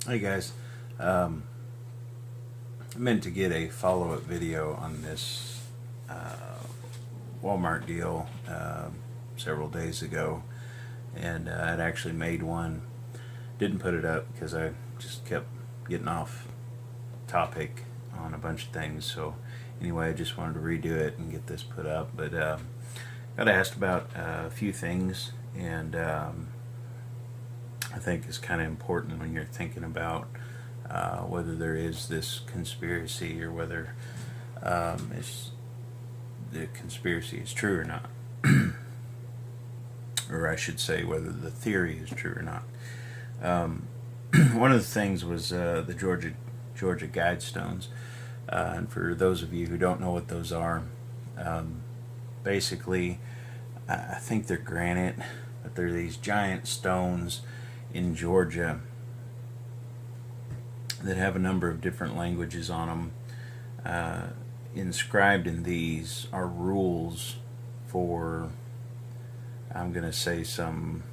Hey guys, I meant to get a follow-up video on this Walmart deal several days ago, and I'd actually made one. Didn't put it up because I just kept getting off topic on a bunch of things. So anyway, I just wanted to redo it and get this put up. But got asked about a few things, and I think it's kind of important when you're thinking about whether there is this conspiracy or whether the conspiracy is true or not. Or I should say, whether the theory is true or not. One of the things was the Georgia Guidestones. And for those of you who don't know what those are, basically, I think they're granite, but they're these giant stones in Georgia that have a number of different languages on them. Inscribed in these are rules for, I'm going to say, some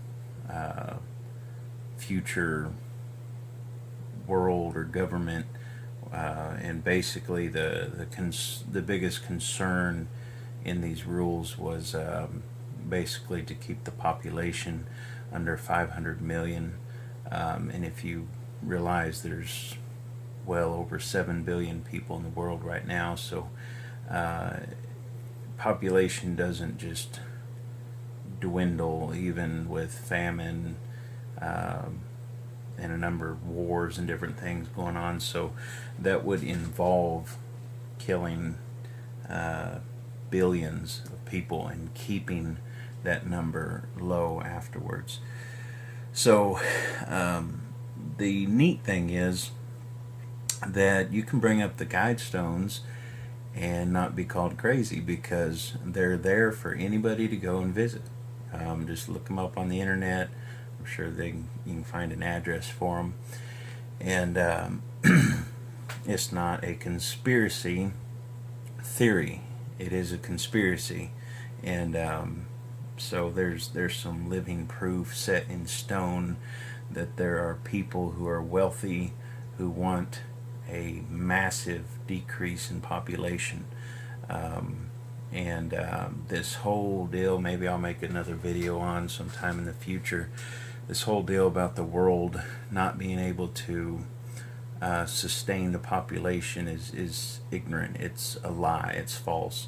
future world or government. And basically, the biggest concern in these rules was basically to keep the population under 500 million. And if you realize there's well over 7 billion people in the world right now, so population doesn't just dwindle, even with famine and a number of wars and different things going on. So that would involve killing billions of people and keeping that number low afterwards. So the neat thing is that you can bring up the Guidestones and not be called crazy, because they're there for anybody to go and visit. Just look them up on the internet. I'm sure you can find an address for them. And it's not a conspiracy theory. It is a conspiracy. And so there's some living proof set in stone that there are people who are wealthy who want a massive decrease in population. This whole deal, maybe I'll make another video on sometime in the future, this whole deal about the world not being able to sustain the population is ignorant. It's a lie. It's false.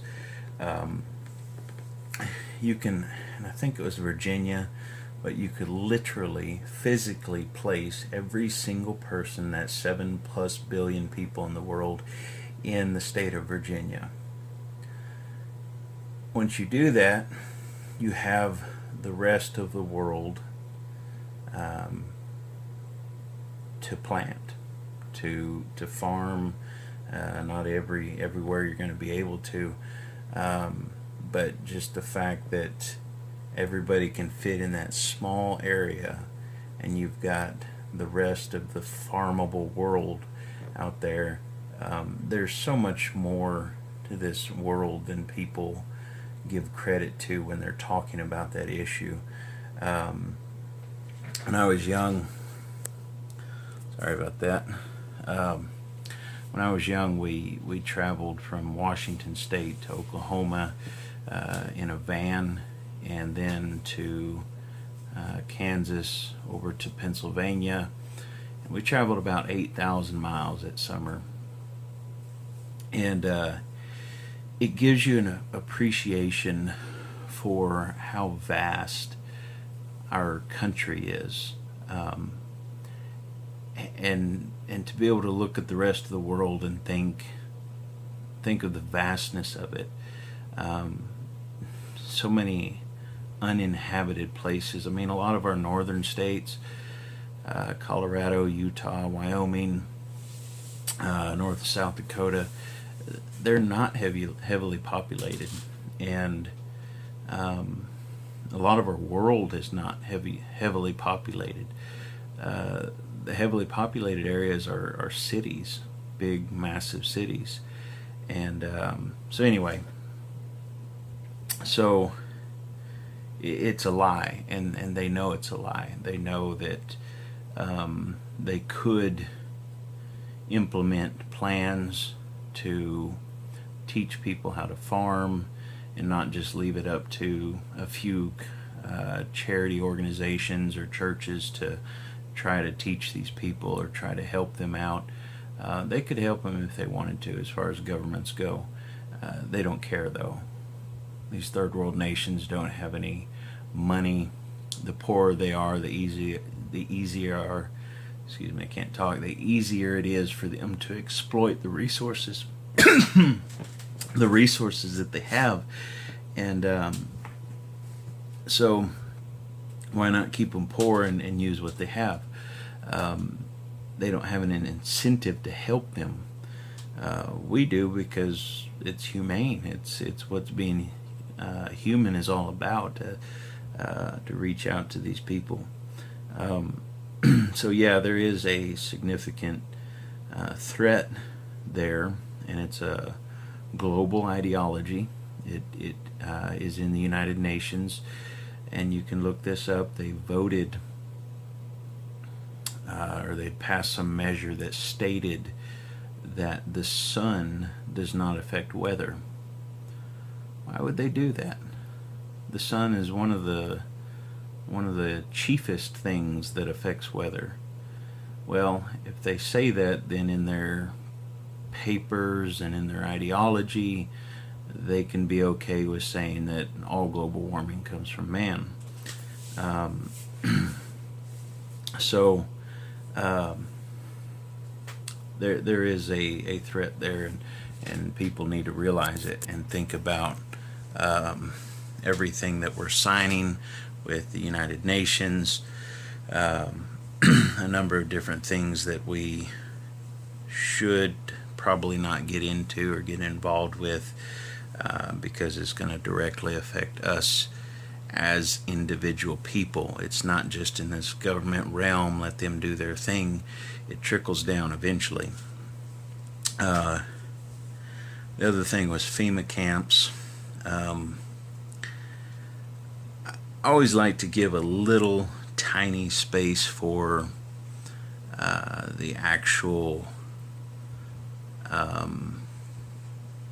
You can, and I think it was Virginia, but you could literally physically place every single person, that 7+ billion people in the world, in the state of Virginia. Once you do that, you have the rest of the world to plant, to farm. Not everywhere you're going to be able to, but just the fact that everybody can fit in that small area, and you've got the rest of the farmable world out there. There's so much more to this world than people give credit to when they're talking about that issue. When I was young, sorry about that. When I was young, we traveled from Washington State to Oklahoma in a van, and then to Kansas, over to Pennsylvania. And we traveled about 8,000 miles that summer. And it gives you an appreciation for how vast our country is. And to be able to look at the rest of the world and think of the vastness of it. So many uninhabited places. I mean, a lot of our northern states, Colorado, Utah, Wyoming, North South Dakota, they're not heavily populated, and a lot of our world is not heavily populated. The heavily populated areas are cities, big, massive cities. And so anyway, so it's a lie, and they know it's a lie. They know that They could implement plans to teach people how to farm and not just leave it up to a few charity organizations or churches to try to teach these people or try to help them out. They could help them if they wanted to, as far as governments go. They don't care, though. These third world nations don't have any money. The poorer they are, the easier excuse me, I can't talk, the easier it is for them to exploit the resources the resources that they have. And so why not keep them poor and use what they have? They don't have an incentive to help them. We do, because it's humane. It's what's being human is all about, to reach out to these people. So yeah, there is a significant threat there, and it's a global ideology. It is in the United Nations, and you can look this up. They voted, or they passed some measure that stated that the sun does not affect weather. Why would they do that? The sun is one of the chiefest things that affects weather. Well, if they say that, then in their papers and in their ideology, they can be okay with saying that all global warming comes from man. So there is a threat there, and people need to realize it and think about everything that we're signing with the United Nations, a number of different things that we should probably not get into or get involved with, because it's going to directly affect us as individual people. It's not just in this government realm, let them do their thing. It trickles down eventually. The other thing was FEMA camps. I always like to give a little tiny space for the actual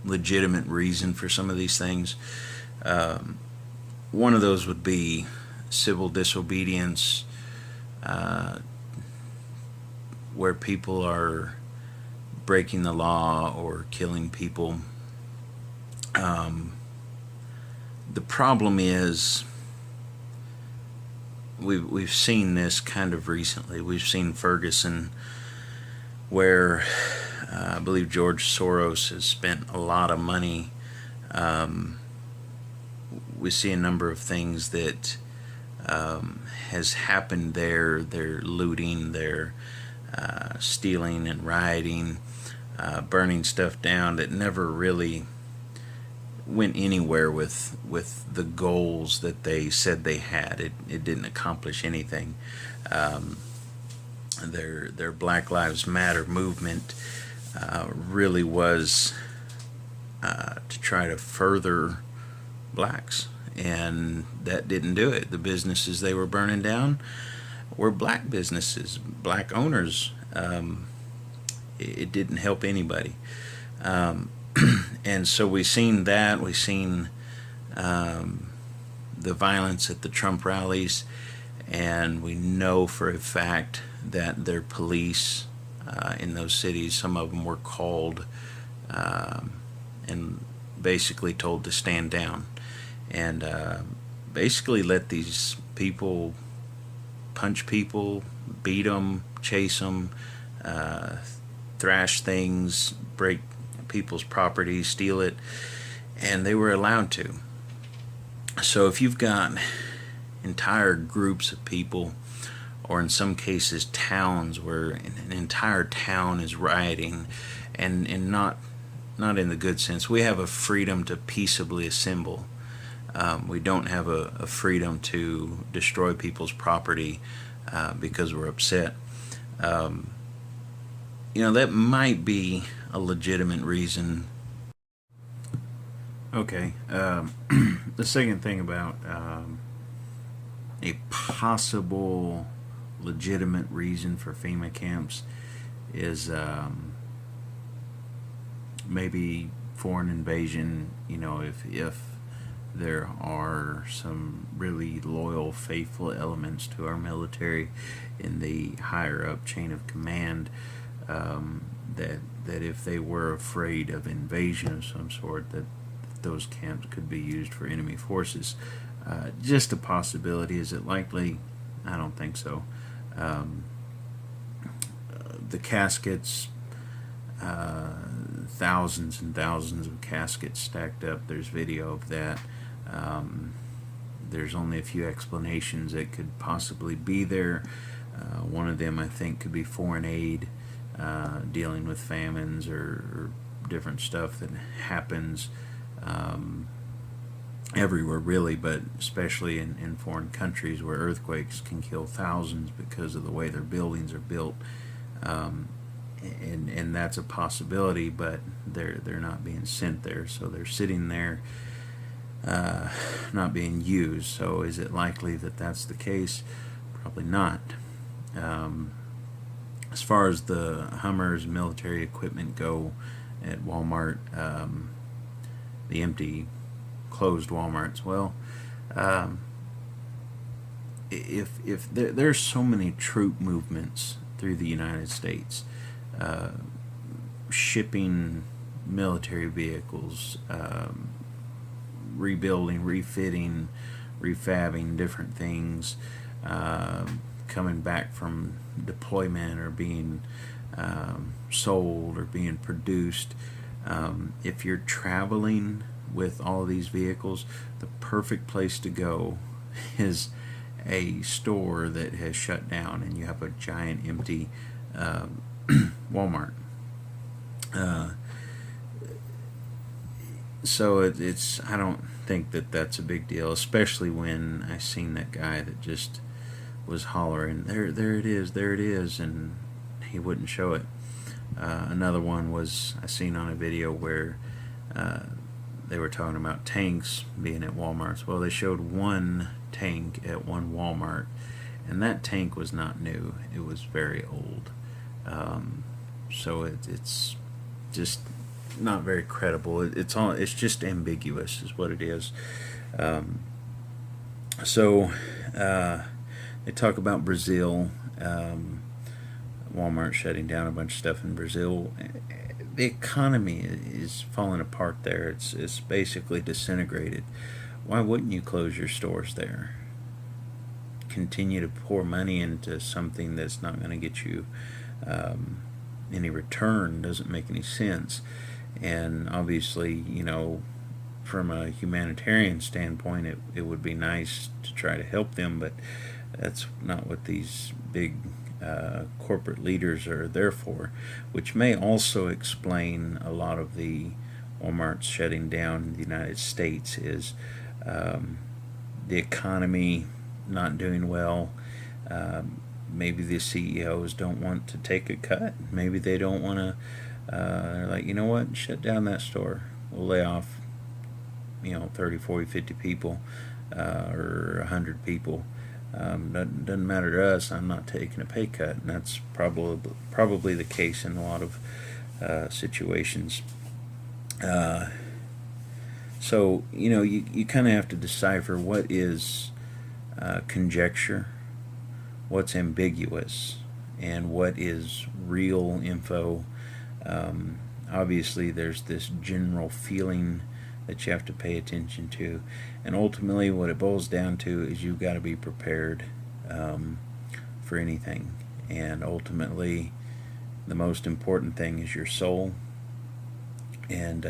legitimate reason for some of these things. One of those would be civil disobedience, where people are breaking the law or killing people. The problem is, we've seen this kind of recently. We've seen Ferguson, where I believe George Soros has spent a lot of money. We see a number of things that has happened there. They're looting, they're stealing and rioting, burning stuff down that never really went anywhere with the goals that they said they had. It didn't accomplish anything. Their Black Lives Matter movement really was to try to further blacks, and that didn't do it. The businesses they were burning down were black businesses, black owners. It didn't help anybody. And so we've seen that. We've seen the violence at the Trump rallies, and we know for a fact that their police in those cities, some of them were called and basically told to stand down, and basically let these people punch people, beat them, chase them, thrash things, break people's property, steal it, and they were allowed to. So if you've got entire groups of people, or in some cases towns, where an entire town is rioting, and not in the good sense. We have a freedom to peaceably assemble. We don't have a freedom to destroy people's property because we're upset. That might be a legitimate reason. Okay, the second thing about a possible legitimate reason for FEMA camps is maybe foreign invasion. If there are some really loyal, faithful elements to our military in the higher up chain of command, that if they were afraid of invasion of some sort, that those camps could be used for enemy forces. Just a possibility. Is it likely? I don't think so. The caskets, thousands and thousands of caskets stacked up. There's video of that. There's only a few explanations that could possibly be there. One of them, I think, could be foreign aid, dealing with famines or different stuff that happens everywhere, really, but especially in foreign countries where earthquakes can kill thousands because of the way their buildings are built. And that's a possibility, but they're not being sent there, so they're sitting there, not being used. So is it likely that that's the case? Probably not. As far as the Hummers, military equipment go at Walmart, the empty, closed Walmarts, well, if there's so many troop movements through the United States, shipping military vehicles, rebuilding, refitting, refabbing different things, coming back from deployment or being sold or being produced. If you're traveling with all these vehicles, the perfect place to go is a store that has shut down and you have a giant empty Walmart. So it's I don't think that that's a big deal, especially when I seen that guy that just was hollering, there it is, and he wouldn't show it. Another one was I seen on a video where they were talking about tanks being at Walmart's. Well, they showed one tank at one Walmart, and that tank was not new. It was very old. So it's just not very credible. It's just ambiguous, is what it is. So they talk about Brazil. Walmart shutting down a bunch of stuff in Brazil. The economy is falling apart there. It's basically disintegrated. Why wouldn't you close your stores there? Continue to pour money into something that's not going to get you any return doesn't make any sense. And obviously, from a humanitarian standpoint, it would be nice to try to help them, but that's not what these big corporate leaders are there for, which may also explain a lot of the Walmart's shutting down in the United States is the economy not doing well. Maybe the CEOs don't want to take a cut. Maybe they don't want to, they're like, you know what, shut down that store. We'll lay off, 30, 40, 50 people or 100 people. Doesn't matter to us. I'm not taking a pay cut, and that's probably the case in a lot of situations. So you kind of have to decipher what is conjecture, what's ambiguous, and what is real info. Obviously, there's this general feeling that you have to pay attention to, and ultimately what it boils down to is you've got to be prepared for anything. And ultimately the most important thing is your soul, and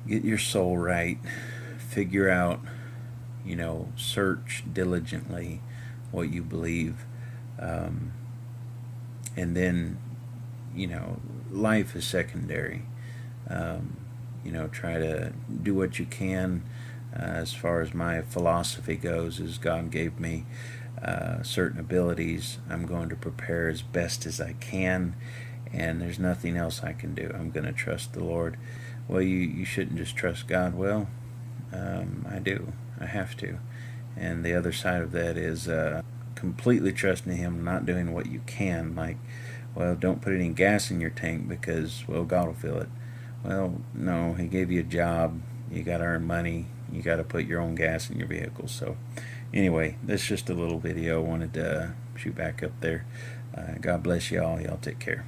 get your soul right. Figure out, search diligently what you believe, and then life is secondary. Try to do what you can. As far as my philosophy goes, is God gave me certain abilities. I'm going to prepare as best as I can, and there's nothing else I can do. I'm going to trust the Lord. Well, you shouldn't just trust God. Well, I do. I have to. And the other side of that is completely trusting Him, not doing what you can, like, well, don't put any gas in your tank because, well, God will fill it. Well, no, He gave you a job. You got to earn money. You got to put your own gas in your vehicle. So, anyway, that's just a little video I wanted to shoot back up there. God bless y'all. Y'all take care.